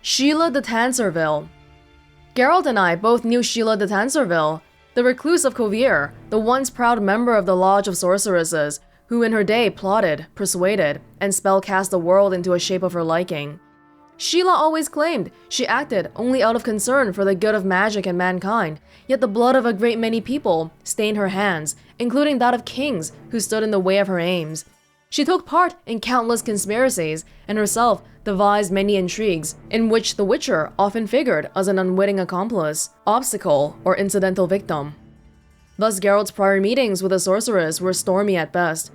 Shelagh de Tanserville. Geralt and I both knew Shelagh de Tanserville, the recluse of Kovir, the once proud member of the Lodge of Sorceresses, who in her day plotted, persuaded, and spellcast the world into a shape of her liking. Shelagh always claimed she acted only out of concern for the good of magic and mankind, yet the blood of a great many people stained her hands, including that of kings who stood in the way of her aims. She took part in countless conspiracies, and herself devised many intrigues, in which the Witcher often figured as an unwitting accomplice, obstacle, or incidental victim. Thus Geralt's prior meetings with the sorceress were stormy at best.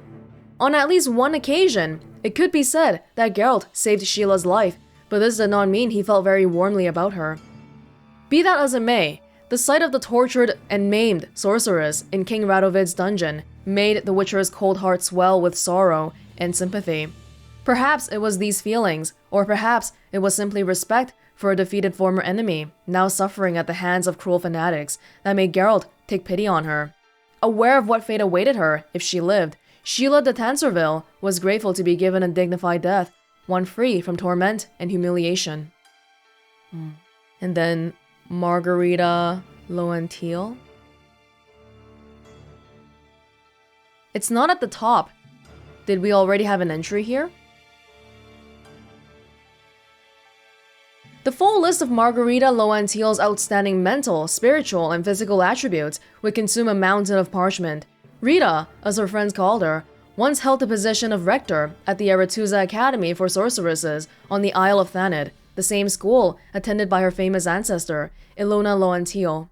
On at least one occasion, it could be said that Geralt saved Shelagh's life, but this did not mean he felt very warmly about her. Be that as it may, the sight of the tortured and maimed sorceress in King Radovid's dungeon made the Witcher's cold heart swell with sorrow and sympathy. Perhaps it was these feelings, or perhaps it was simply respect for a defeated former enemy, now suffering at the hands of cruel fanatics, that made Geralt take pity on her. Aware of what fate awaited her if she lived, Shelagh de Tanserville was grateful to be given a dignified death, one free from torment and humiliation. And then Margarita Lowenthal. It's not at the top. Did we already have an entry here? The full list of Margarita Lowenthal's outstanding mental, spiritual, and physical attributes would consume a mountain of parchment. Rita, as her friends called her, once held the position of rector at the Aretuza Academy for Sorceresses on the Isle of Thanet, the same school attended by her famous ancestor, Ilona Lowenthal.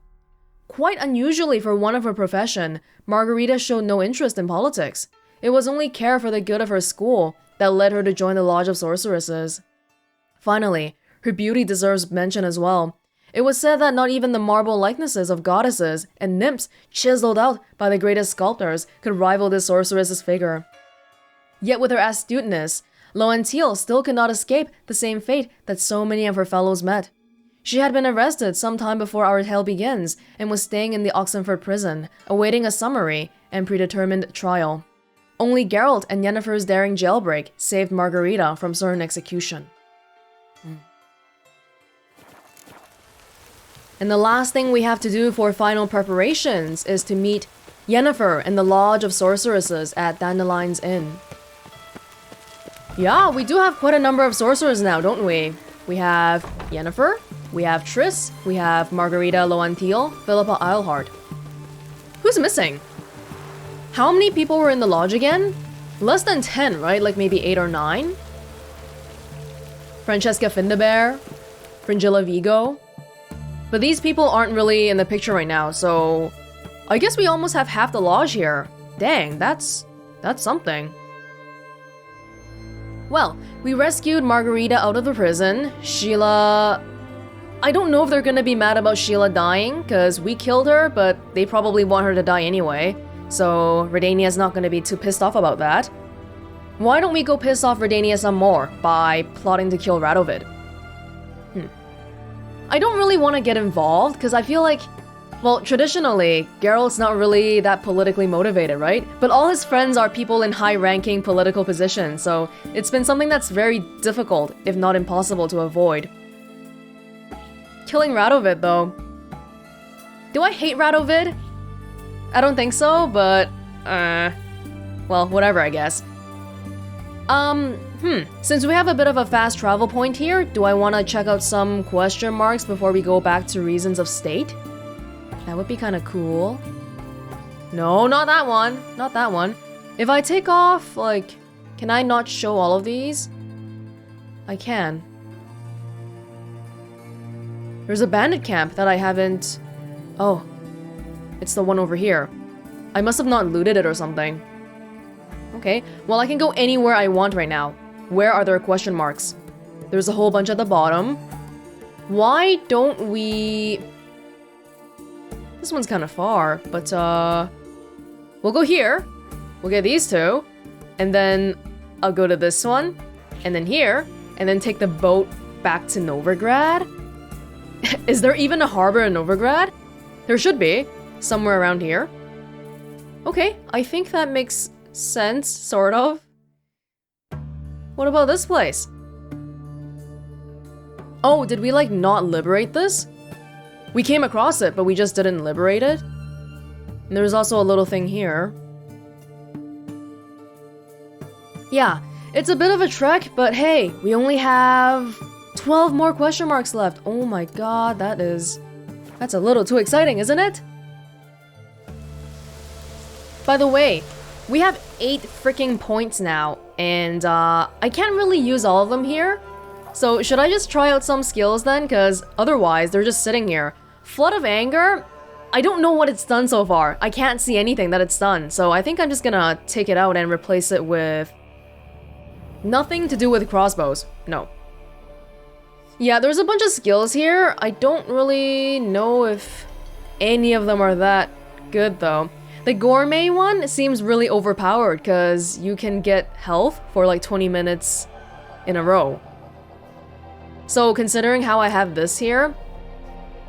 Quite unusually for one of her profession, Margarita showed no interest in politics. It was only care for the good of her school that led her to join the Lodge of Sorceresses. Finally, her beauty deserves mention as well. It was said that not even the marble likenesses of goddesses and nymphs chiseled out by the greatest sculptors could rival this sorceress's figure. Yet with her astuteness, Lowenthal still could not escape the same fate that so many of her fellows met. She had been arrested some time before our tale begins and was staying in the Oxenford prison, awaiting a summary and predetermined trial. Only Geralt and Yennefer's daring jailbreak saved Margarita from certain execution. And the last thing we have to do for final preparations is to meet Yennefer in the Lodge of Sorceresses at Dandelion's Inn. Yeah, we do have quite a number of sorcerers now, don't we? We have Yennefer, we have Triss, we have Margarita Lowenthal, Philippa Eilhart. Who's missing? How many people were in the lodge again? Less than 10, right? Like maybe 8 or 9? Francesca Findabair, Fringilla Vigo. But these people aren't really in the picture right now, so I guess we almost have half the lodge here. Dang, that's something. Well, we rescued Margarita out of the prison. Shelagh... I don't know if they're gonna be mad about Shelagh dying, because we killed her, but they probably want her to die anyway. So Redania's not gonna be too pissed off about that. Why don't we go piss off Redania some more by plotting to kill Radovid? I don't really want to get involved, because I feel like, well, traditionally, Geralt's not really that politically motivated, right? But all his friends are people in high-ranking political positions, so it's been something that's very difficult, if not impossible, to avoid. Killing Radovid, though. Do I hate Radovid? I don't think so, but, well, whatever, I guess. Since we have a bit of a fast travel point here, do I want to check out some question marks before we go back to reasons of state? That would be kind of cool. No, not that one. Not that one. If I take off, like, can I not show all of these? I can. There's a bandit camp that I haven't... Oh. It's the one over here. I must have not looted it or something. Okay, well I can go anywhere I want right now. Where are there question marks? There's a whole bunch at the bottom. Why don't we... This one's kind of far, but we'll go here. We'll get these two. And then I'll go to this one. And then here. And then take the boat back to Novigrad. Is there even a harbor in Novigrad? There should be. Somewhere around here. Okay, I think that makes sense, sort of. What about this place? Oh, did we like not liberate this? We came across it, but we just didn't liberate it. And there's also a little thing here. Yeah, it's a bit of a trek, but hey, we only have 12 more question marks left. Oh my god, that's a little too exciting, isn't it? By the way, we have 8 freaking points now, and I can't really use all of them here. So should I just try out some skills then? Because otherwise, they're just sitting here. Flood of Anger, I don't know what it's done so far. I can't see anything that it's done, so I think I'm just gonna take it out and replace it with... nothing to do with crossbows. No. Yeah, there's a bunch of skills here. I don't really know if any of them are that good though. The gourmet one seems really overpowered because you can get health for like 20 minutes in a row. So considering how I have this here,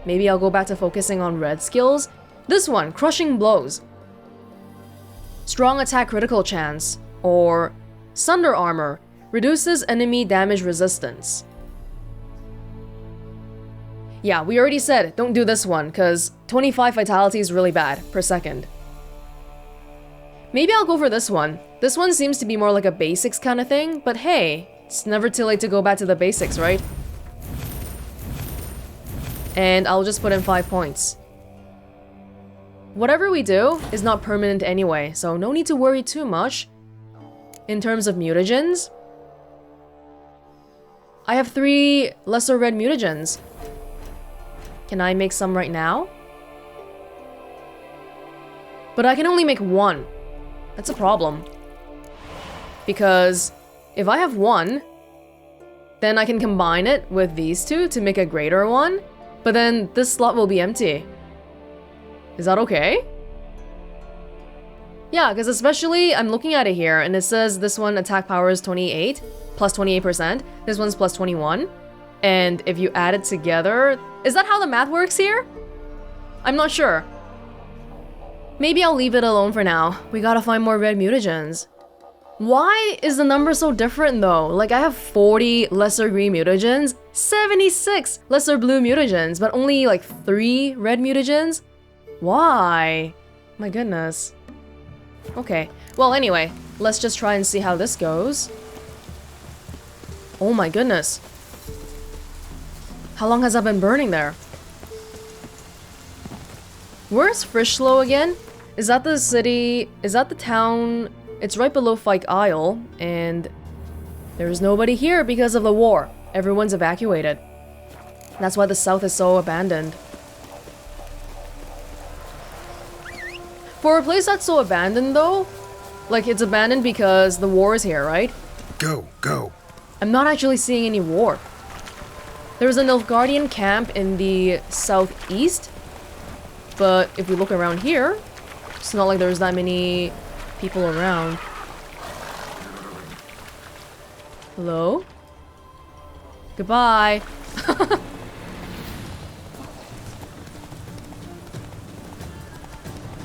maybe I'll go back to focusing on red skills. This one, Crushing Blows. Strong attack critical chance, or Sunder Armor, reduces enemy damage resistance. Yeah, we already said don't do this one because 25 vitality is really bad per second. Maybe I'll go for this one. This one seems to be more like a basics kind of thing, but hey, it's never too late to go back to the basics, right? And I'll just put in 5 points. Whatever we do is not permanent anyway, so no need to worry too much. In terms of mutagens, I have 3 lesser red mutagens. Can I make some right now? But I can only make 1. That's a problem. Because if I have 1, then I can combine it with these 2 to make a greater one, but then this slot will be empty. Is that okay? Yeah, because especially I'm looking at it here and it says this one attack power is 28, plus 28%. This one's plus 21. And if you add it together, is that how the math works here? I'm not sure. Maybe I'll leave it alone for now. We gotta find more red mutagens. Why is the number so different though? Like I have 40 lesser green mutagens, 76 lesser blue mutagens, but only like 3 red mutagens? Why? My goodness. Okay, well anyway, let's just try and see how this goes. Oh my goodness. How long has that been burning there? Where's Frischlow again? Is that the city? Is that the town? It's right below Fyke Isle, and there's nobody here because of the war. Everyone's evacuated. That's why the south is so abandoned. For a place that's so abandoned though, like it's abandoned because the war is here, right? Go, go. I'm not actually seeing any war. There's a Nilfgaardian camp in the southeast, but if we look around here, it's not like there's that many people around. Hello? Goodbye.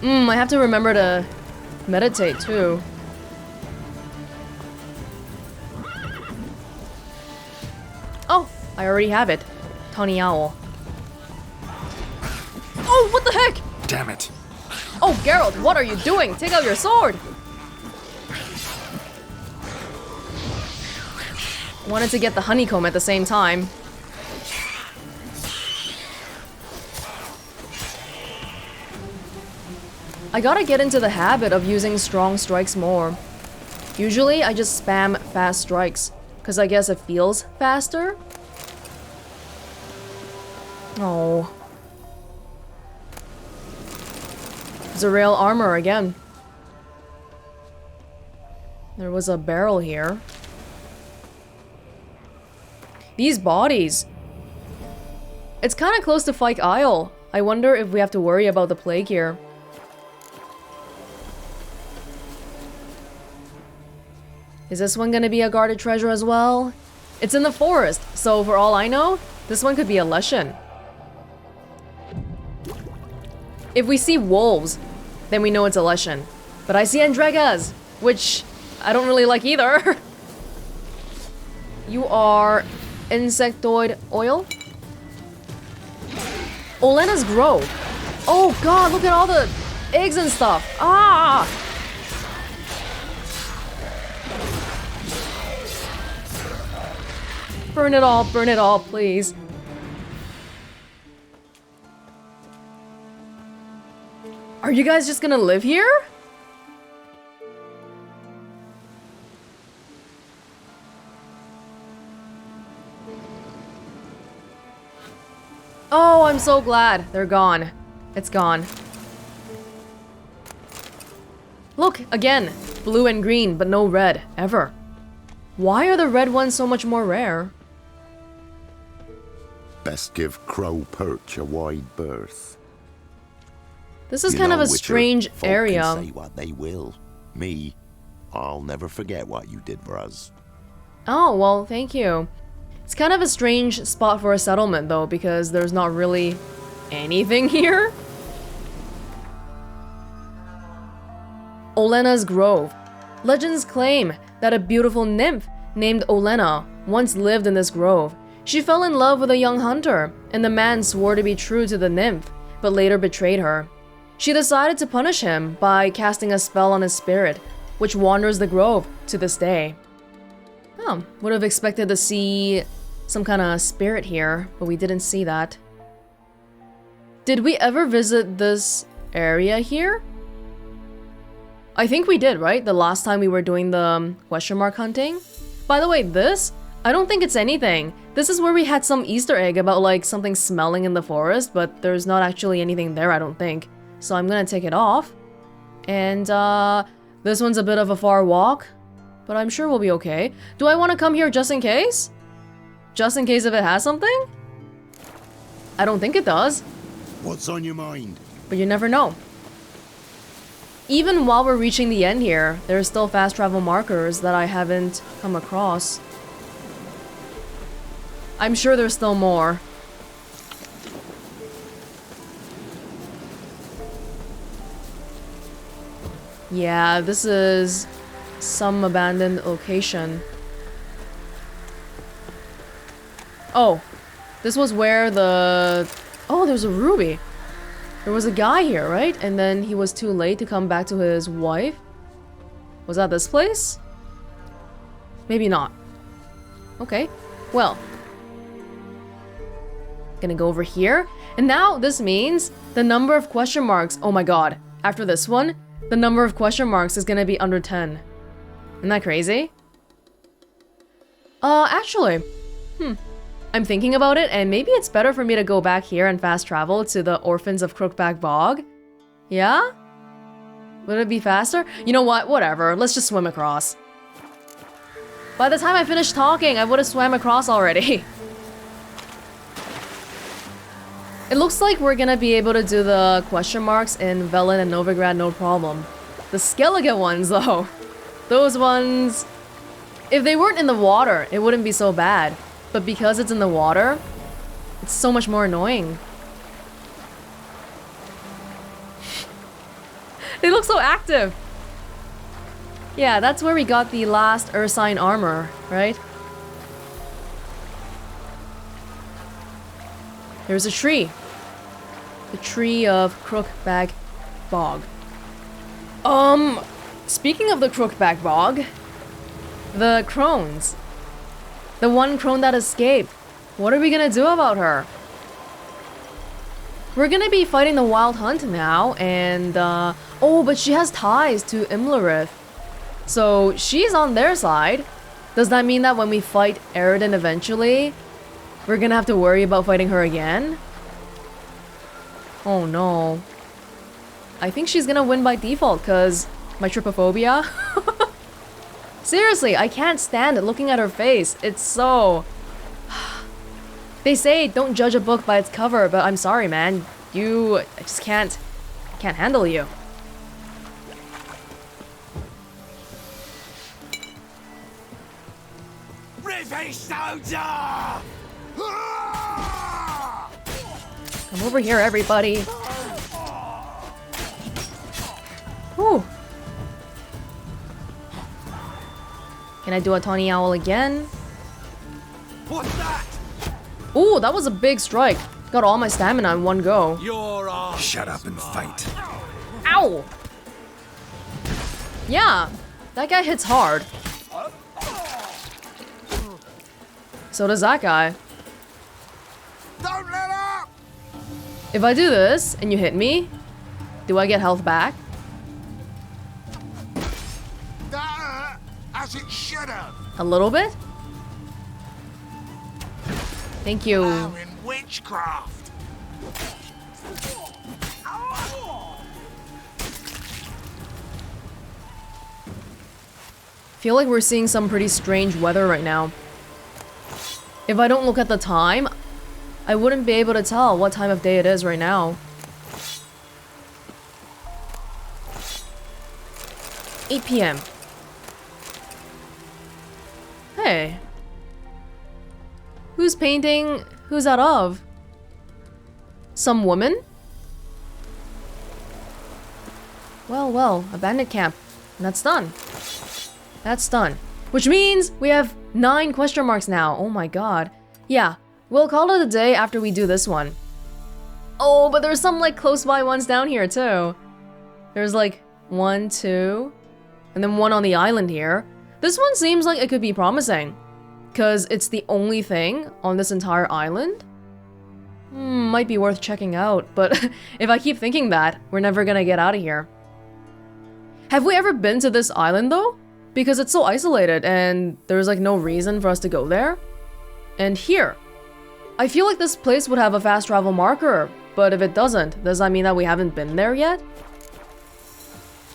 I have to remember to meditate too. Oh, I already have it. Tawny Owl. Oh, what the heck? Damn it. Oh, Geralt, what are you doing? Take out your sword! Wanted to get the honeycomb at the same time. I gotta get into the habit of using strong strikes more. Usually, I just spam fast strikes, because I guess it feels faster. Oh. Zerail armor again. There was a barrel here. These bodies. It's kind of close to Fyke Isle. I wonder if we have to worry about the plague here. Is this one gonna be a guarded treasure as well? It's in the forest, so for all I know, this one could be a Leshen. If we see wolves, then we know it's a Leshen. But I see Andregas, which I don't really like either. You are insectoid oil. Olena's grove. Oh god, look at all the eggs and stuff. Ah! Burn it all, please. Are you guys just gonna live here? Oh, I'm so glad. They're gone. It's gone. Look, again. Blue and green, but no red. Ever. Why are the red ones so much more rare? Best give Crow Perch a wide berth. This is kind of a strange area. Folk can say what they will. Me, I'll never forget what you did for us. Oh, well, thank you. It's kind of a strange spot for a settlement, though, because there's not really anything here. Olena's Grove. Legends claim that a beautiful nymph named Olena once lived in this grove. She fell in love with a young hunter, and the man swore to be true to the nymph, but later betrayed her. She decided to punish him by casting a spell on his spirit, which wanders the grove to this day. Oh, would have expected to see some kind of spirit here, but we didn't see that. Did we ever visit this area here? I think we did, right? The last time we were doing the question mark hunting? By the way, this? I don't think it's anything. This is where we had some Easter egg about like something smelling in the forest, but there's not actually anything there, I don't think. So I'm gonna take it off. And this one's a bit of a far walk, but I'm sure we'll be okay. Do I want to come here just in case? Just in case if it has something? I don't think it does. What's on your mind? But you never know. Even while we're reaching the end here, there are still fast travel markers that I haven't come across. I'm sure there's still more. Yeah, this is some abandoned location. Oh, this was where the... Oh, there's a ruby. There was a guy here, right? And then he was too late to come back to his wife? Was that this place? Maybe not. Okay, well. Gonna go over here. And now this means the number of question marks. Oh my god. After this one, the number of question marks is gonna be under 10. Isn't that crazy? Actually. I'm thinking about it, and maybe it's better for me to go back here and fast travel to the Orphans of Crookback Bog. Yeah? Would it be faster? You know what? Whatever. Let's just swim across. By the time I finished talking, I would have swam across already. It looks like we're gonna be able to do the question marks in Velen and Novigrad, no problem. The Skellige ones, though. Those ones... If they weren't in the water, it wouldn't be so bad. But because it's in the water, it's so much more annoying. They look so active! Yeah, that's where we got the last Ursine armor, right? There's a tree. The tree of Crookback Bog. Speaking of the Crookback Bog, the crones. The one crone that escaped. What are we gonna do about her? We're gonna be fighting the Wild Hunt now, and oh, but she has ties to Imlerith. So she's on their side. Does that mean that when we fight Eredin eventually, we're gonna have to worry about fighting her again? Oh no. I think she's gonna win by default, cause my trypophobia. Seriously, I can't stand it looking at her face. It's so... They say don't judge a book by its cover, but I'm sorry, man. I just can't handle you. Come over here, everybody. Ooh. Can I do a Tawny Owl again? What's that? Ooh, that was a big strike. Got all my stamina in one go. You're on. Shut up and fight. Ow! Yeah, that guy hits hard. So does that guy. Don't let up! If I do this and you hit me, do I get health back? That hurt as it should have. A little bit? Thank you. Now in witchcraft. Feel like we're seeing some pretty strange weather right now. If I don't look at the time, I wouldn't be able to tell what time of day it is right now. 8 p.m. Hey. Who's painting? Who's that of? Some woman? Well, a bandit camp. And that's done. That's done. Which means we have 9 question marks now. Oh my god. Yeah, we'll call it a day after we do this one. Oh, but there's some like close by ones down here too. There's like 1, 2, and then one on the island here. This one seems like it could be promising, because it's the only thing on this entire island. Might be worth checking out, but if I keep thinking that, we're never gonna get out of here. Have we ever been to this island though? Because it's so isolated and there's like no reason for us to go there. And here, I feel like this place would have a fast travel marker, but if it doesn't, does that mean that we haven't been there yet?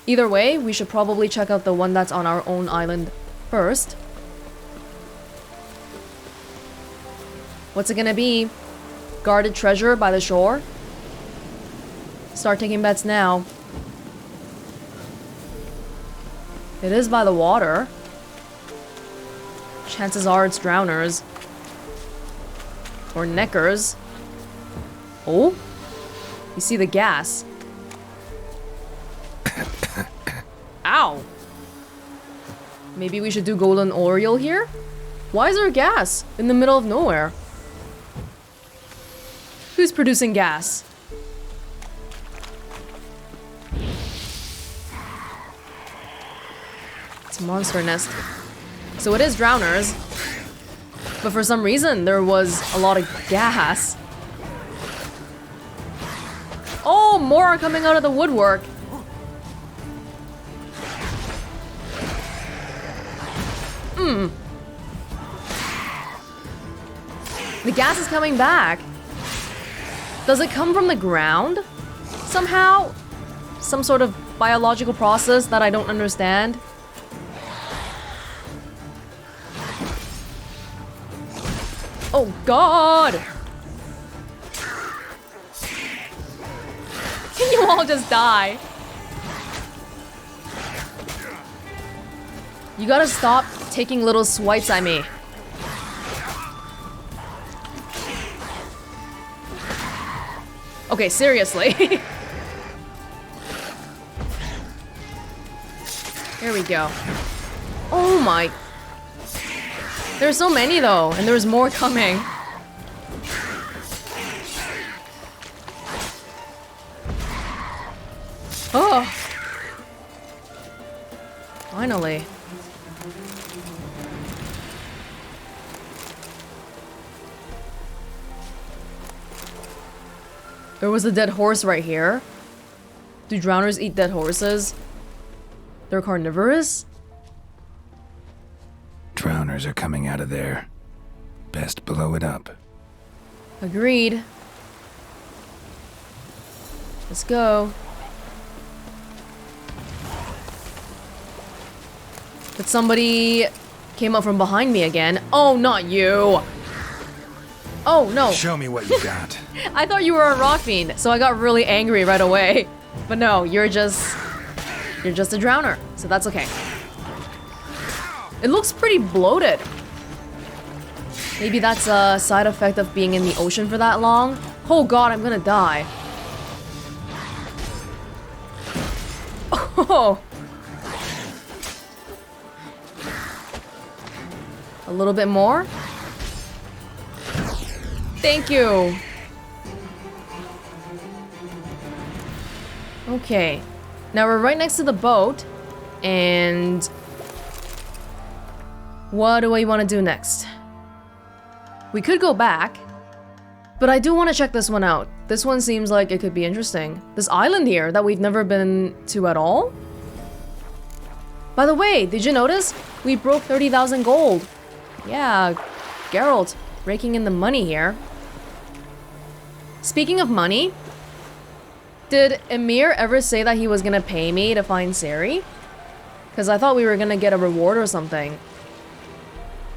Either way, we should probably check out the one that's on our own island first. What's it gonna be? Guarded treasure by the shore? Start taking bets now. It is by the water. Chances are it's drowners. Or neckers. Oh? You see the gas. Ow! Maybe we should do golden oriole here? Why is there gas in the middle of nowhere? Who's producing gas? It's a monster nest. So it is drowners. But for some reason, there was a lot of gas. Oh, more are coming out of the woodwork. The gas is coming back. Does it come from the ground? Somehow? Some sort of biological process that I don't understand? Oh god! Can you all just die? You gotta stop taking little swipes at me. Okay, seriously. Here we go. Oh my. There's so many though, and there's more coming. Oh. Finally. There was a dead horse right here. Do drowners eat dead horses? They're carnivorous? Drowners are coming out of there. Best blow it up. Agreed. Let's go. But somebody came up from behind me again. Oh, not you! Oh, no. Show me what you got. I thought you were a rock fiend, so I got really angry right away. But no, you're just a drowner, so that's okay. It looks pretty bloated. Maybe that's a side effect of being in the ocean for that long. Oh god, I'm gonna die. Oh. A little bit more. Thank you. Okay. Now we're right next to the boat. And... what do we want to do next? We could go back. But I do want to check this one out. This one seems like it could be interesting. This island here that we've never been to at all? By the way, did you notice? We broke 30,000 gold. Yeah, Geralt raking in the money here. Speaking of money, did Emir ever say that he was gonna pay me to find Ciri? Because I thought we were gonna get a reward or something.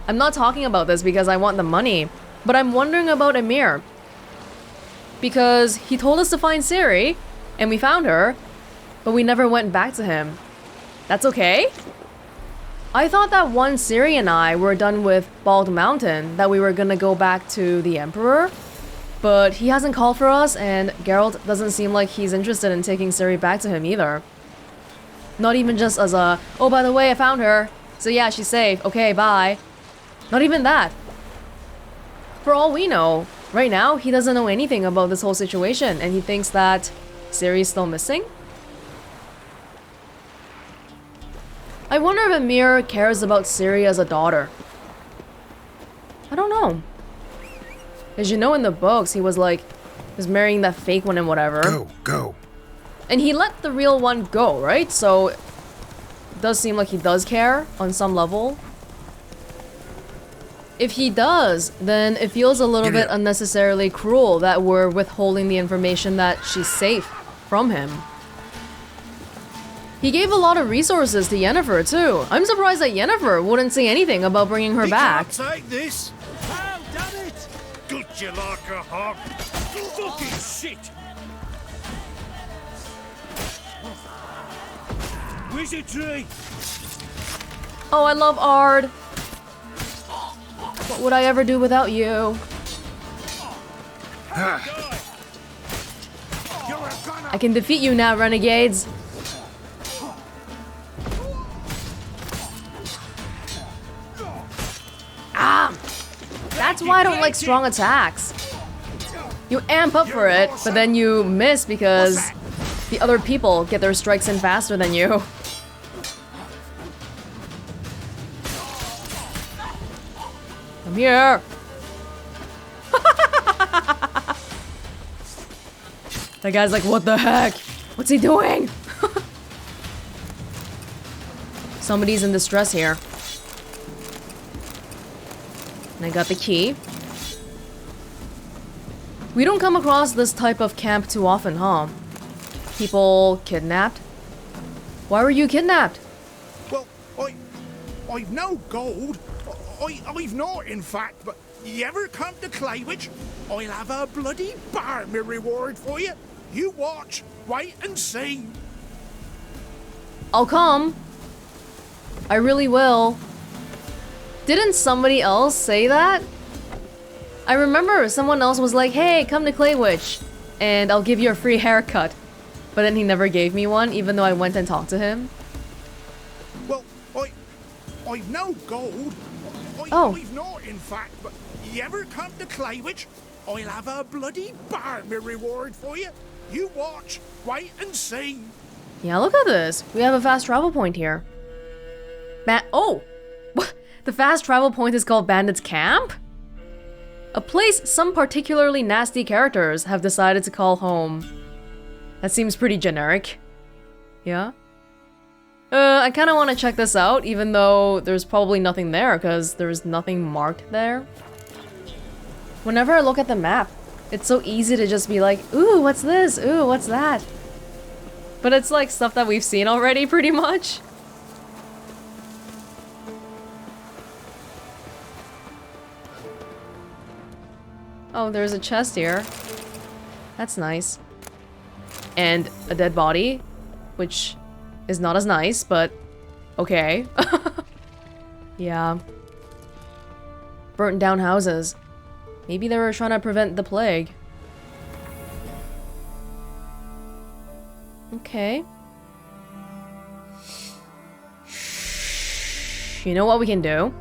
I'm not talking about this because I want the money, but I'm wondering about Emir. Because he told us to find Ciri, and we found her, but we never went back to him. That's okay? I thought that once Ciri and I were done with Bald Mountain, that we were gonna go back to the Emperor. But he hasn't called for us, and Geralt doesn't seem like he's interested in taking Ciri back to him either. Not even just as a, oh, by the way, I found her. So yeah, she's safe. Okay, bye. Not even that. For all we know, right now, he doesn't know anything about this whole situation, and he thinks that Ciri's still missing? I wonder if Emir cares about Ciri as a daughter. I don't know. As you know, in the books, he was marrying that fake one and whatever. Go. And he let the real one go, right? So, it does seem like he does care on some level. If he does, then it feels a little bit unnecessarily cruel that we're withholding the information that she's safe from him. He gave a lot of resources to Yennefer, too. I'm surprised that Yennefer wouldn't say anything about bringing her back. Can't take this. How damn it? Good you like a hog. Fucking shit. Wizardry. Oh, I love Ard. What would I ever do without you? I can defeat you now, renegades. Ah! That's why I don't like strong attacks. You amp up for it, but then you miss because the other people get their strikes in faster than you. Come here. That guy's like, what the heck? What's he doing? Somebody's in distress here. And I got the key. We don't come across this type of camp too often, huh? People kidnapped? Why were you kidnapped? Well, I've no gold. I've not, in fact, but you ever come to Claywich, I'll have a bloody barmy reward for you. You watch, wait and see. I'll come. I really will. Didn't somebody else say that? I remember someone else was like, hey, come to Claywich, and I'll give you a free haircut. But then he never gave me one, even though I went and talked to him. Well, I've no gold. I've not, in fact, but you ever come to Claywich, I'll have a bloody barmy reward for you. You watch, wait and see. Yeah, look at this. We have a fast travel point here. Oh! The fast travel point is called Bandit's Camp? A place some particularly nasty characters have decided to call home. That seems pretty generic. Yeah? I kind of want to check this out, even though there's probably nothing there, because there's nothing marked there. Whenever I look at the map, it's so easy to just be like, ooh, what's this? Ooh, what's that? But it's like stuff that we've seen already, pretty much. Oh, there's a chest here. That's nice. And a dead body, which is not as nice, but okay. Yeah. Burnt down houses. Maybe they were trying to prevent the plague. Okay. You know what we can do?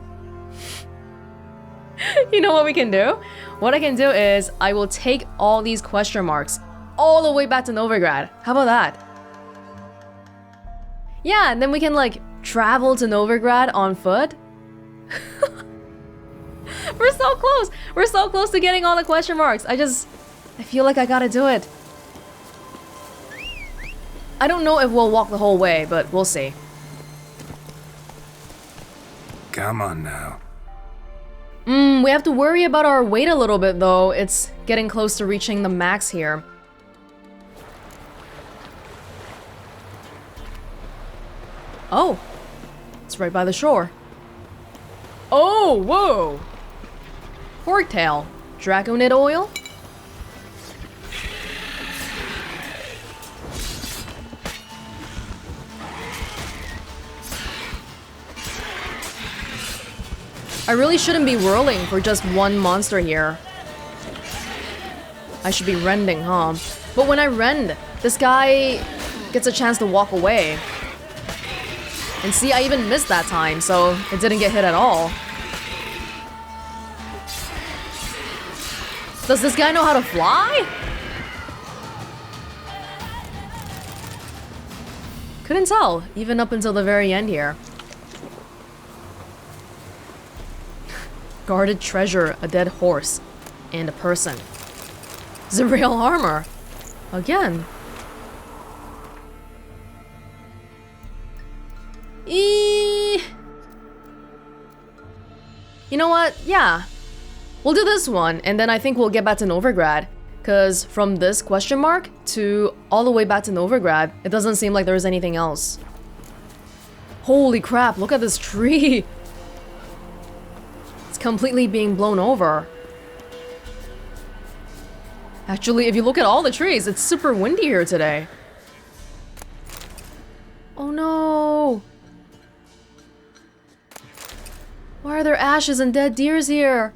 You know what we can do? What I can do is I will take all these question marks all the way back to Novigrad. How about that? Yeah, and then we can like travel to Novigrad on foot. We're so close. We're so close to getting all the question marks. I feel like I gotta do it. I don't know if we'll walk the whole way, but we'll see. Come on now. We have to worry about our weight a little bit though. It's getting close to reaching the max here. Oh, it's right by the shore. Oh, whoa! Forktail, dragonid oil? I really shouldn't be whirling for just one monster here. I should be rending, huh? But when I rend, this guy gets a chance to walk away. And see, I even missed that time, so it didn't get hit at all. Does this guy know how to fly? Couldn't tell, even up until the very end here. Guarded treasure, a dead horse, and a person. Zerail armor. Again. You know what? Yeah. We'll do this one, and then I think we'll get back to Novigrad. Because from this question mark to all the way back to Novigrad, it doesn't seem like there's anything else. Holy crap, look at this tree! It's completely being blown over. Actually, if you look at all the trees, it's super windy here today. Oh no! Why are there ashes and dead deers here?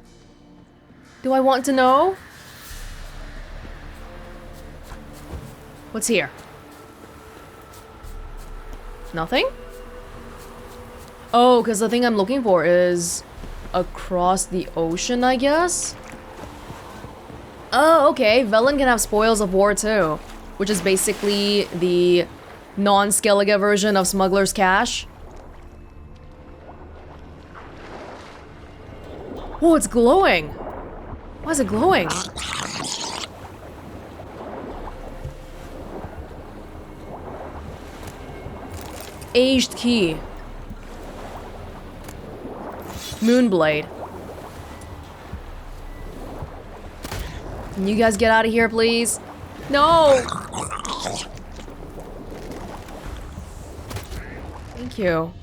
Do I want to know? What's here? Nothing? Oh, because the thing I'm looking for is across the ocean, I guess? Oh, okay. Velen can have spoils of war too, which is basically the non-Skellige version of Smuggler's Cash. Oh, it's glowing! Why is it glowing? Aged key. Moonblade. Can you guys get out of here, please? No! Thank you.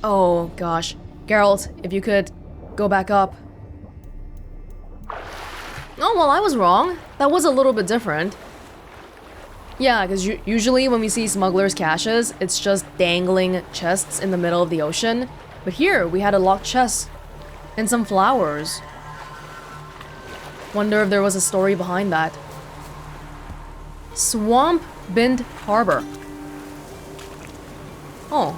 Oh, gosh. Geralt, if you could go back up. Oh, well, I was wrong. That was a little bit different. Yeah, because usually when we see smugglers' caches, it's just dangling chests in the middle of the ocean. But here, we had a locked chest and some flowers. Wonder if there was a story behind that. Swamp Bend Harbor. Oh.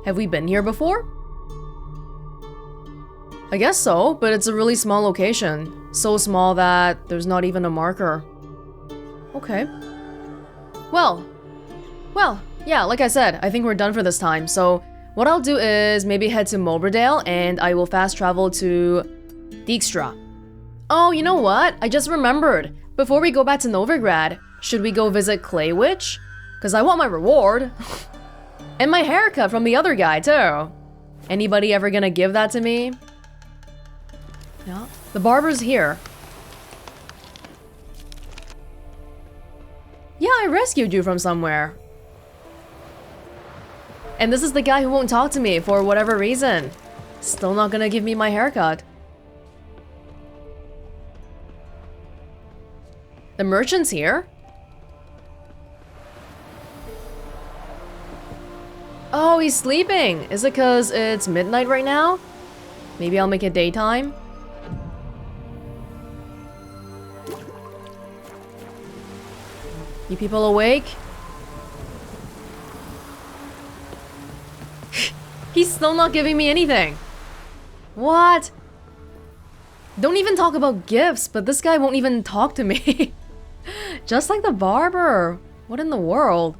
Have we been here before? I guess so, but it's a really small location. So small that there's not even a marker. Okay. Well, yeah, like I said, I think we're done for this time. So what I'll do is maybe head to Mulberdale and I will fast travel to Djikstra. Oh, you know what? I just remembered. Before we go back to Novigrad, should we go visit Claywich? Because I want my reward. And my haircut from the other guy, too. Anybody ever gonna give that to me? Yeah. The barber's here. Yeah, I rescued you from somewhere. And this is the guy who won't talk to me for whatever reason. Still not gonna give me my haircut. The merchant's here. Oh, he's sleeping. Is it because it's midnight right now? Maybe I'll make it daytime. You people awake? He's still not giving me anything. What? Don't even talk about gifts, but this guy won't even talk to me. Just like the barber. What in the world?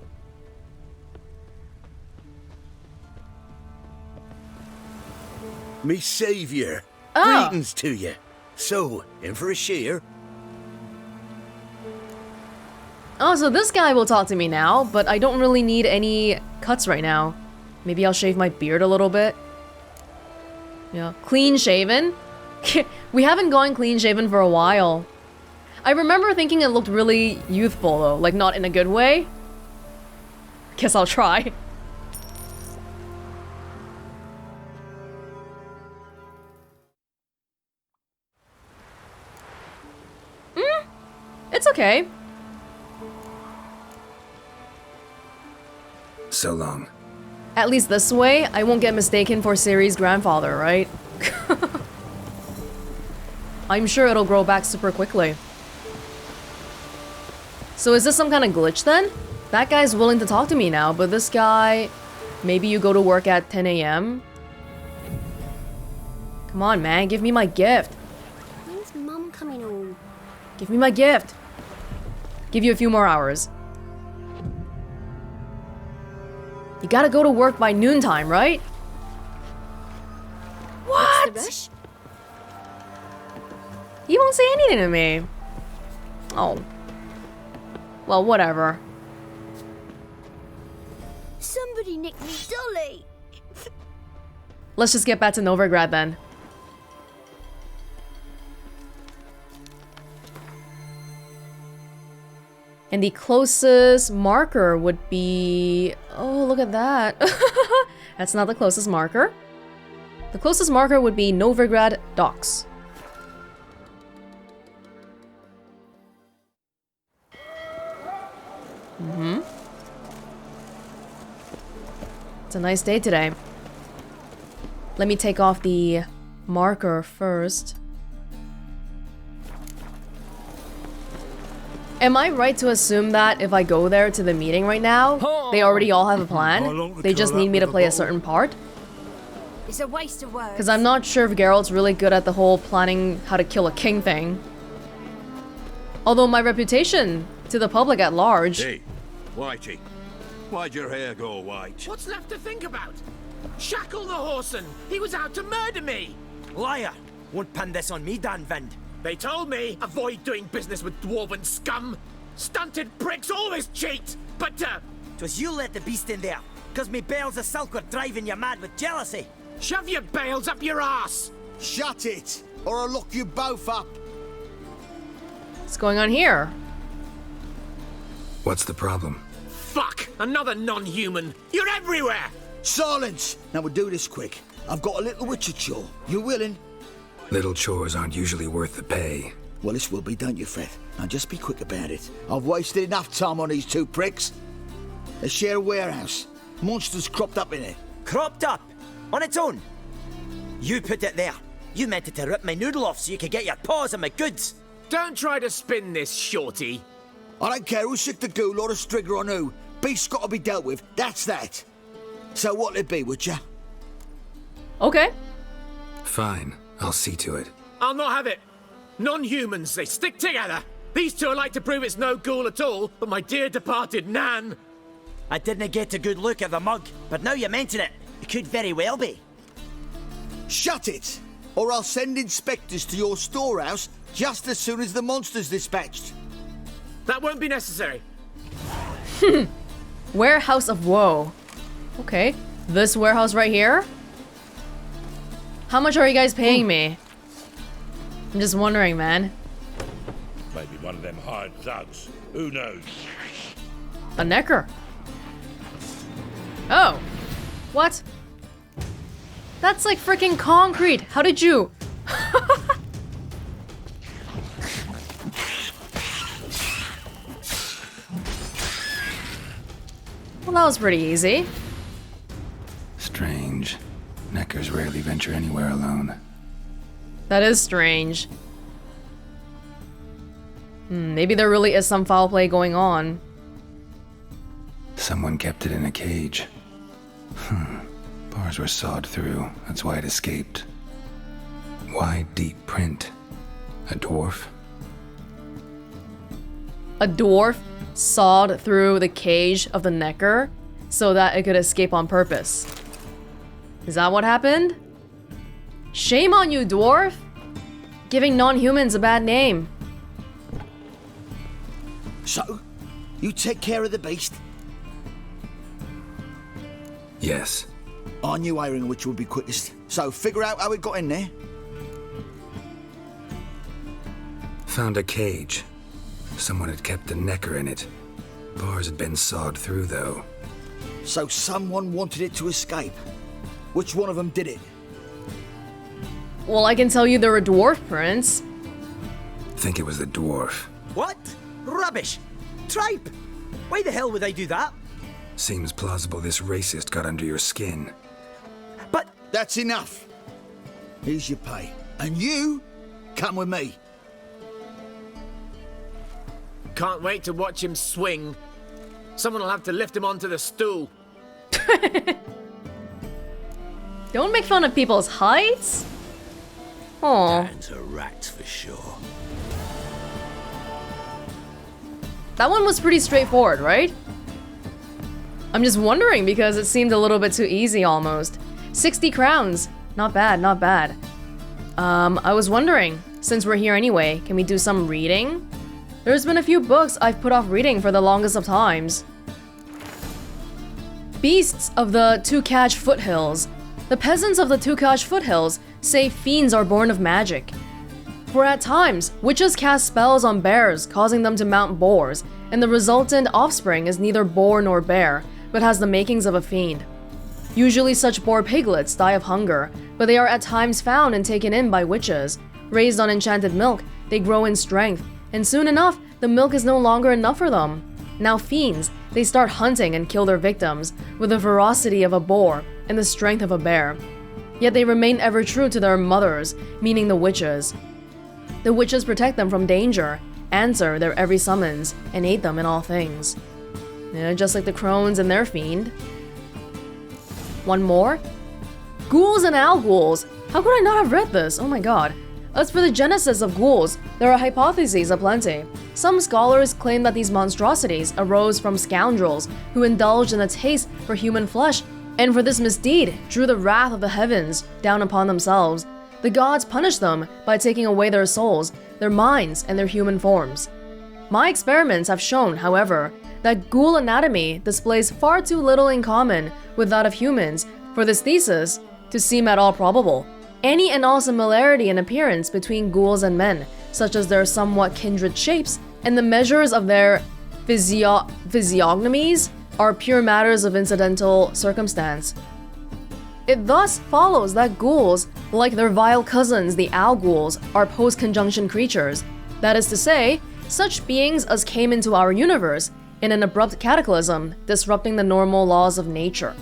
Me savior. Oh. Greetings to you. So, in for a share? Oh, so this guy will talk to me now, but I don't really need any cuts right now. Maybe I'll shave my beard a little bit. Yeah, clean shaven. We haven't gone clean shaven for a while. I remember thinking it looked really youthful though, like not in a good way. Guess I'll try. It's okay. So long. At least this way, I won't get mistaken for Ciri's grandfather, right? I'm sure it'll grow back super quickly. So is this some kind of glitch then? That guy's willing to talk to me now, but this guy... Maybe you go to work at 10 a.m.? Come on, man, give me my gift. When's Mum coming home? Give me my gift. Give you a few more hours. You gotta go to work by noontime, right? What? What's the rush? He won't say anything to me. Oh. Well, whatever. Somebody nicked me dolly. Let's just get back to Novigrad then. And the closest marker would be... Oh, look at that. That's not the closest marker. The closest marker would be Novigrad Docks. It's a nice day today. Let me take off the marker first. Am I right to assume that if I go there to the meeting right now, they already all have a plan? They just need me to play a certain part? It's a waste of words. Because I'm not sure if Geralt's really good at the whole planning how to kill a king thing. Although my reputation to the public at large... Hey, Whitey, why'd your hair go white? What's left to think about? Shackle the horseman! He was out to murder me! Liar! Won't pin this on me, Dan Vind. They told me, avoid doing business with dwarven scum! Stunted pricks always cheat! But, 'Twas you let the beast in there, 'cause me bales of silk were driving you mad with jealousy. shove your bales up your ass! Shut it, or I'll lock you both up. What's going on here? What's the problem? Fuck! Another non-human! You're everywhere! Silence! Now we'll do this quick. I've got a little witcher chore. You willing? Little chores aren't usually worth the pay. Well, this will be, don't you, Fred? Now just be quick about it. I've wasted enough time on these two pricks. They share a warehouse. Monsters cropped up in it. Cropped up? On its own? You put it there. You meant it to rip my noodle off so you could get your paws on my goods. Don't try to spin this, shorty. I don't care who sick the ghoul or the strigger on who. Beast's got to be dealt with. That's that. So what'll it be, would ya? Okay. Fine, I'll see to it. I'll not have it. Non-humans, they stick together. These two are like to prove it's no ghoul at all, but my dear departed Nan. I didn't get a good look at the mug, but now you mention it, it could very well be. Shut it! Or I'll send inspectors to your storehouse just as soon as the monster's dispatched. That won't be necessary. Warehouse of Woe. Okay. This warehouse right here? How much are you guys paying me? I'm just wondering, man. Maybe one of them hired thugs. Who knows? A necker. Oh. What? That's like freaking concrete. How did you? Well, that was pretty easy. Strange. Neckers rarely venture anywhere alone. That is strange. Maybe there really is some foul play going on. Someone kept it in a cage. Bars were sawed through, that's why it escaped. Why deep print? A dwarf? A dwarf sawed through the cage of the Necker so that it could escape on purpose. Is that what happened? Shame on you, dwarf! Giving non-humans a bad name. So, you take care of the beast? Yes. I knew ironing which would be quickest. So, figure out how it got in there. Found a cage. Someone had kept a Necker in it. Bars had been sawed through, though. So someone wanted it to escape. Which one of them did it? Well, I can tell you they're a dwarf, Prince. Think it was the dwarf. What? Rubbish! Tripe! Why the hell would I do that? Seems plausible this racist got under your skin. But... That's enough. Here's your pay. And you, come with me. Can't wait to watch him swing. Someone will have to lift him onto the stool. Don't make fun of people's heights. Aww. Hands are rats for sure. That one was pretty straightforward, right? I'm just wondering because it seemed a little bit too easy almost. 60 crowns. Not bad, not bad. I was wondering, since we're here anyway, can we do some reading? There's been a few books I've put off reading for the longest of times. Beasts of the Tukaj Foothills. The peasants of the Tukaj Foothills say fiends are born of magic. For at times, witches cast spells on bears, causing them to mount boars, and the resultant offspring is neither boar nor bear, but has the makings of a fiend. Usually such boar piglets die of hunger, but they are at times found and taken in by witches. Raised on enchanted milk, they grow in strength, and soon enough, the milk is no longer enough for them. Now fiends, they start hunting and kill their victims, with the ferocity of a boar and the strength of a bear. Yet they remain ever true to their mothers, meaning the witches. The witches protect them from danger, answer their every summons, and aid them in all things. Just like the crones and their fiend. One more? Ghouls and owl-ghouls. How could I not have read this? Oh my god. As for the genesis of ghouls, there are hypotheses aplenty. Some scholars claim that these monstrosities arose from scoundrels who indulged in a taste for human flesh, and for this misdeed drew the wrath of the heavens down upon themselves. The gods punished them by taking away their souls, their minds, and their human forms. My experiments have shown, however, that ghoul anatomy displays far too little in common with that of humans for this thesis to seem at all probable. Any and all similarity in appearance between ghouls and men, such as their somewhat kindred shapes and the measures of their physiognomies, are pure matters of incidental circumstance. It thus follows that ghouls, like their vile cousins the owl ghouls, are post-conjunction creatures. That is to say, such beings as came into our universe in an abrupt cataclysm, disrupting the normal laws of nature.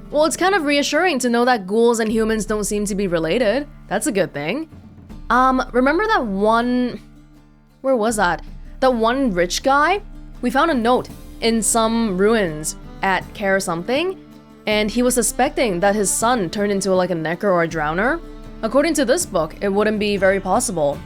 Well, it's kind of reassuring to know that ghouls and humans don't seem to be related. That's a good thing. Remember that one... Where was that? That one rich guy? We found a note in some ruins at Care something, and he was suspecting that his son turned into like a necker or a drowner. According to this book, it wouldn't be very possible.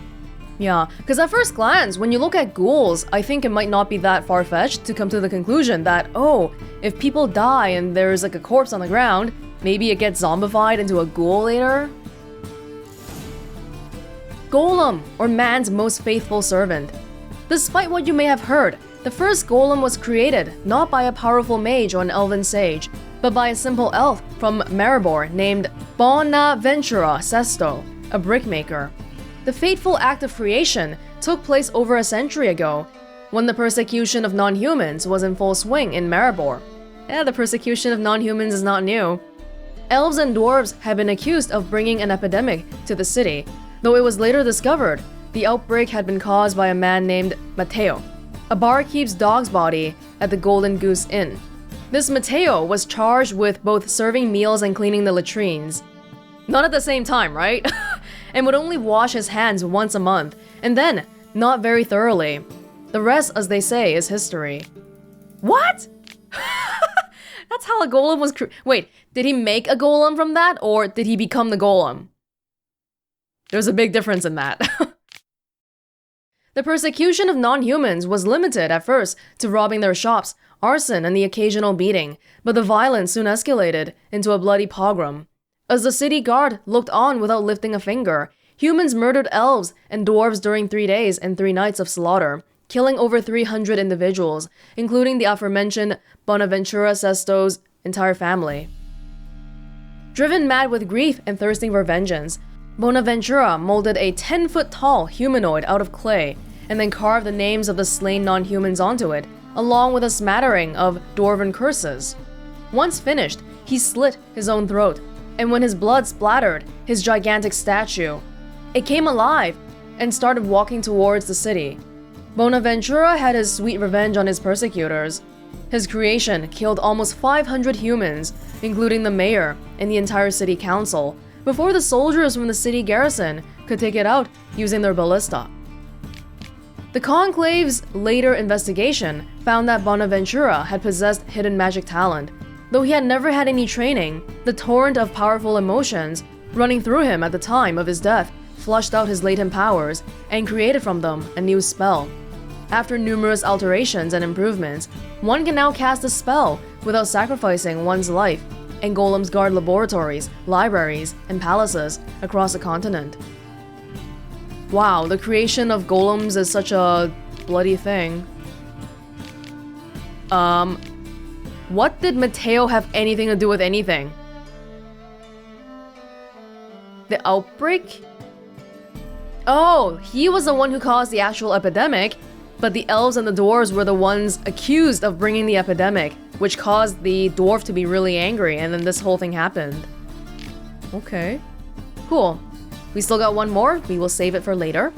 Yeah, because at first glance, when you look at ghouls, I think it might not be that far-fetched to come to the conclusion that, oh, if people die and there's like a corpse on the ground, maybe it gets zombified into a ghoul later? Golem, or man's most faithful servant. Despite what you may have heard, the first golem was created not by a powerful mage or an elven sage, but by a simple elf from Maribor named Bonaventura Sesto, a brickmaker. The fateful act of creation took place over a century ago, when the persecution of non-humans was in full swing in Maribor. The persecution of non-humans is not new. Elves and dwarves had been accused of bringing an epidemic to the city, though it was later discovered the outbreak had been caused by a man named Matteo, a barkeep's dog's body at the Golden Goose Inn. This Matteo was charged with both serving meals and cleaning the latrines. Not at the same time, right? And would only wash his hands once a month, and then not very thoroughly. The rest, as they say, is history. What? That's how a golem was wait, Did he make a golem from that, or did he become the golem? There's a big difference in that. The persecution of non-humans was limited at first to robbing their shops, arson, and the occasional beating, but the violence soon escalated into a bloody pogrom. As the city guard looked on without lifting a finger, humans murdered elves and dwarves during 3 days and 3 nights of slaughter, killing over 300 individuals, including the aforementioned Bonaventura Sesto's entire family. Driven mad with grief and thirsting for vengeance, Bonaventura molded a 10-foot-tall humanoid out of clay and then carved the names of the slain non-humans onto it, along with a smattering of dwarven curses. Once finished, he slit his own throat, and when his blood splattered his gigantic statue, it came alive and started walking towards the city. Bonaventura had his sweet revenge on his persecutors. His creation killed almost 500 humans, including the mayor and the entire city council, before the soldiers from the city garrison could take it out using their ballista. The Conclave's later investigation found that Bonaventura had possessed hidden magic talent. Though he had never had any training, the torrent of powerful emotions running through him at the time of his death flushed out his latent powers and created from them a new spell. After numerous alterations and improvements, one can now cast a spell without sacrificing one's life, and golems guard laboratories, libraries, and palaces across the continent. Wow, the creation of golems is such a bloody thing. What did Matteo have anything to do with anything? The outbreak? Oh, he was the one who caused the actual epidemic, but the elves and the dwarves were the ones accused of bringing the epidemic, which caused the dwarf to be really angry, and then this whole thing happened. Okay. Cool. We still got one more. We will save it for later.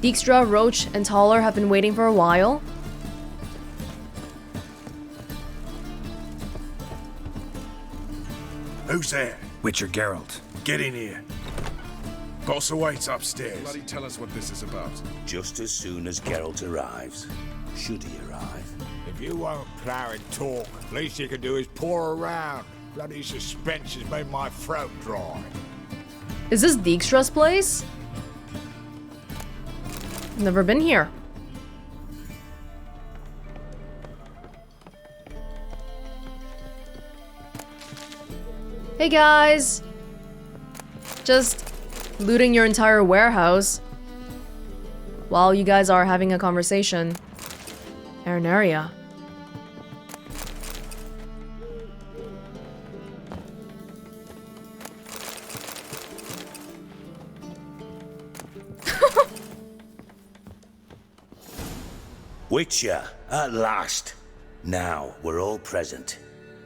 Djikstra, Roche, and Thaler have been waiting for a while. Who's there? Witcher Geralt. Get in here. Boss awaits upstairs. Bloody tell us what this is about. Just as soon as Geralt arrives. Should he arrive? If you won't plough and talk, least you can do is pour around. Bloody suspense has made my throat dry. Is this Dijkstra's place? Never been here. Hey guys! Just looting your entire warehouse while you guys are having a conversation. Arenaria. Witcher, at last. Now, we're all present.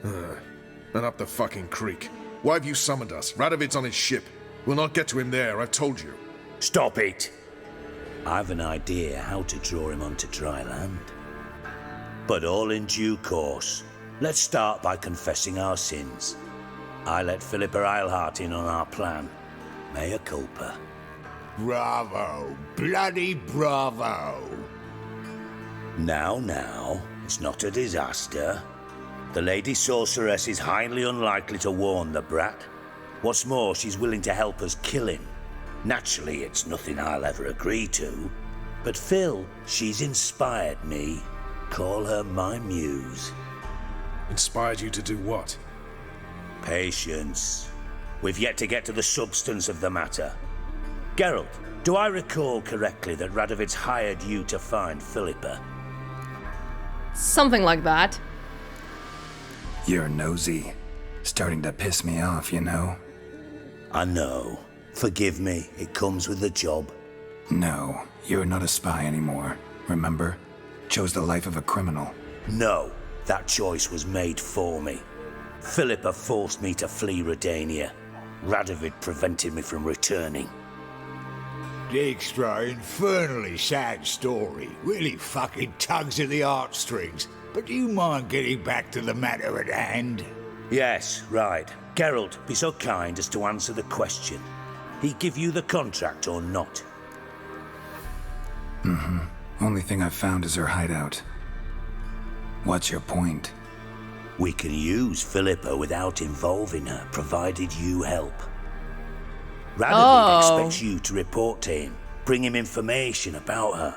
And up the fucking creek. Why have you summoned us? Radovid's on his ship. We'll not get to him there, I've told you. Stop it! I've an idea how to draw him onto dry land. But all in due course. Let's start by confessing our sins. I let Philippa Eilhart in on our plan. Mea culpa. Bravo. Bloody bravo. Now, it's not a disaster. The Lady Sorceress is highly unlikely to warn the brat. What's more, she's willing to help us kill him. Naturally, it's nothing I'll ever agree to. But Phil, she's inspired me. Call her my muse. Inspired you to do what? Patience. We've yet to get to the substance of the matter. Geralt, do I recall correctly that Radovid's hired you to find Philippa? Something like that. You're nosy. Starting to piss me off, you know? I know. Forgive me, it comes with the job. No, you're not a spy anymore. Remember? Chose the life of a criminal. No, that choice was made for me. Philippa forced me to flee Redania. Radovid prevented me from returning. Djikstra, infernally sad story. Really fucking tugs at the heartstrings. But do you mind getting back to the matter at hand? Yes, right. Geralt, be so kind as to answer the question. He give you the contract or not? Only thing I've found is her hideout. What's your point? We can use Philippa without involving her, provided you help. Radovid expects you to report to him, bring him information about her.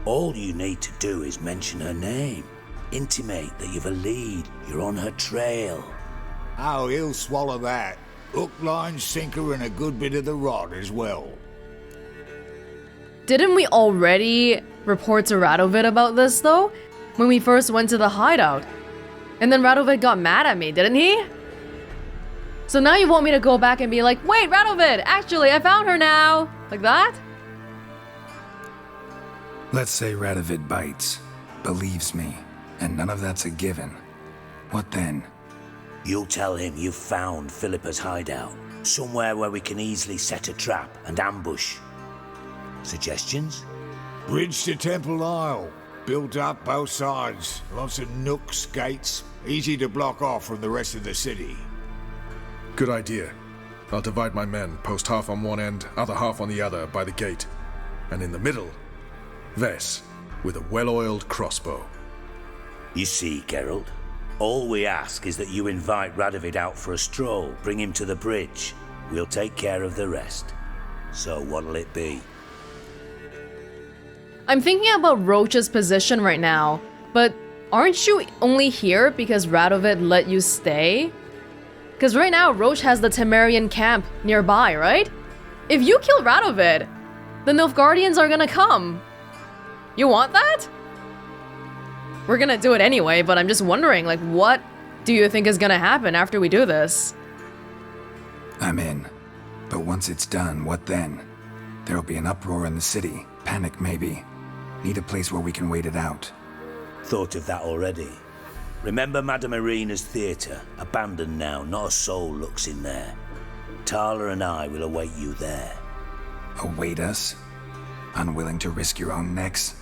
All you need to do is mention her name, intimate that you've a lead, you're on her trail. Oh, he'll swallow that. Hook, line, sinker, and a good bit of the rod as well. Didn't we already report to Radovid about this, though? When we first went to the hideout? And then Radovid got mad at me, didn't he? So now you want me to go back and be like, wait, Radovid, actually, I found her now. Like that? Let's say Radovid bites, believes me, and none of that's a given. What then? You'll tell him you've found Philippa's hideout, somewhere where we can easily set a trap and ambush. Suggestions? Bridge to Temple Isle. Built up both sides. Lots of nooks, gates. Easy to block off from the rest of the city. Good idea. I'll divide my men, post half on one end, other half on the other, by the gate. And in the middle, Vess, with a well-oiled crossbow. You see, Geralt, all we ask is that you invite Radovid out for a stroll, bring him to the bridge. We'll take care of the rest. So what'll it be? I'm thinking about Roche's position right now, but aren't you only here because Radovid let you stay? Because right now, Roche has the Temerian camp nearby, right? If you kill Radovid, the Nilfgaardians are gonna come. You want that? We're gonna do it anyway, but I'm just wondering, like, what do you think is gonna happen after we do this? I'm in. But once it's done, what then? There'll be an uproar in the city. Panic, maybe. Need a place where we can wait it out. Thought of that already. Remember Madame Irina's theatre? Abandoned now, not a soul looks in there. Thaler and I will await you there. Await us? Unwilling to risk your own necks?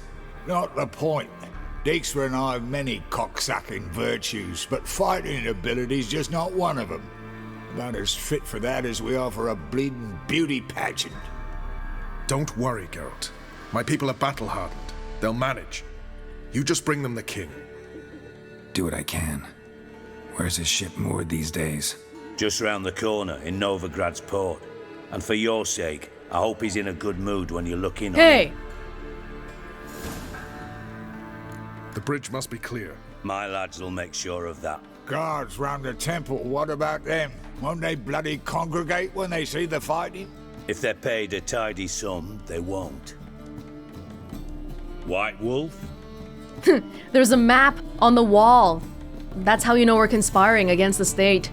Not the point. Djikstra and I have many cocksucking virtues, but fighting ability's just not one of them. About as fit for that as we are for a bleeding beauty pageant. Don't worry, Geralt. My people are battle-hardened. They'll manage. You just bring them the king. Do what I can. Where's his ship moored these days? Just round the corner in Novigrad's port. And for your sake, I hope he's in a good mood when you look in on him. The bridge must be clear. My lads will make sure of that. Guards round the temple, what about them? Won't they bloody congregate when they see the fighting? If they're paid a tidy sum, they won't. White Wolf? There's a map on the wall. That's how you know we're conspiring against the state.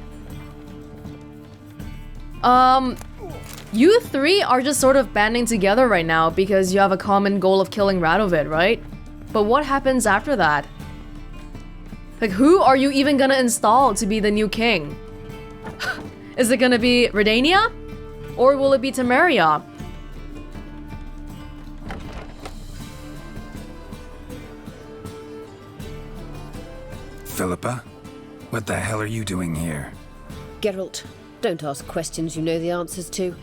You three are just sort of banding together right now because you have a common goal of killing Radovid, right? But what happens after that? Like, who are you even gonna install to be the new king? Is it gonna be Redania? Or will it be Temeria? Philippa? What the hell are you doing here? Geralt, don't ask questions you know the answers to.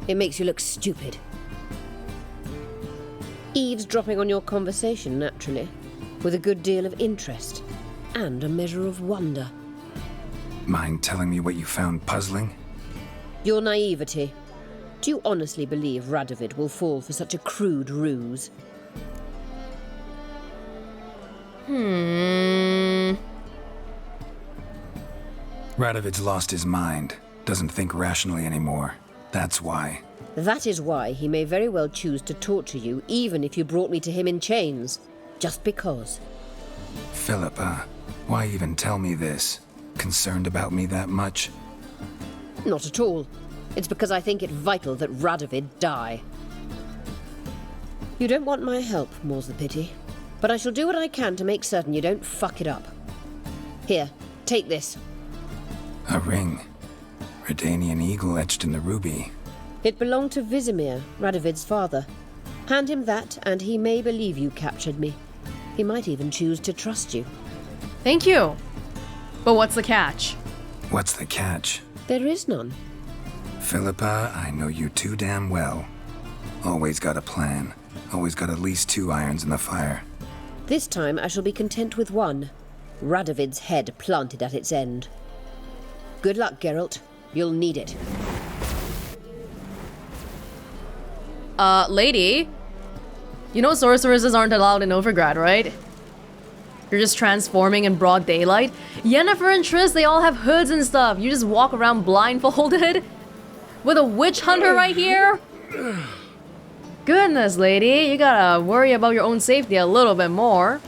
It makes you look stupid. Eavesdropping on your conversation, naturally, with a good deal of interest and a measure of wonder. Mind telling me what you found puzzling? Your naivety. Do you honestly believe Radovid will fall for such a crude ruse? Radovid's lost his mind. Doesn't think rationally anymore. That's why. That is why he may very well choose to torture you, even if you brought me to him in chains. Just because. Philippa, why even tell me this? Concerned about me that much? Not at all. It's because I think it vital that Radovid die. You don't want my help, more's the pity. But I shall do what I can to make certain you don't fuck it up. Here, take this. A ring. Redanian eagle etched in the ruby. It belonged to Vizimir, Radovid's father. Hand him that, and he may believe you captured me. He might even choose to trust you. Thank you. But what's the catch? What's the catch? There is none. Philippa, I know you too damn well. Always got a plan. Always got at least 2 irons in the fire. This time I shall be content with one. Radovid's head planted at its end. Good luck, Geralt. You'll need it. Lady? You know sorceresses aren't allowed in Novigrad, right? You're just transforming in broad daylight. Yennefer and Triss, they all have hoods and stuff. You just walk around blindfolded? With a witch hunter right here? Goodness, lady. You gotta worry about your own safety a little bit more.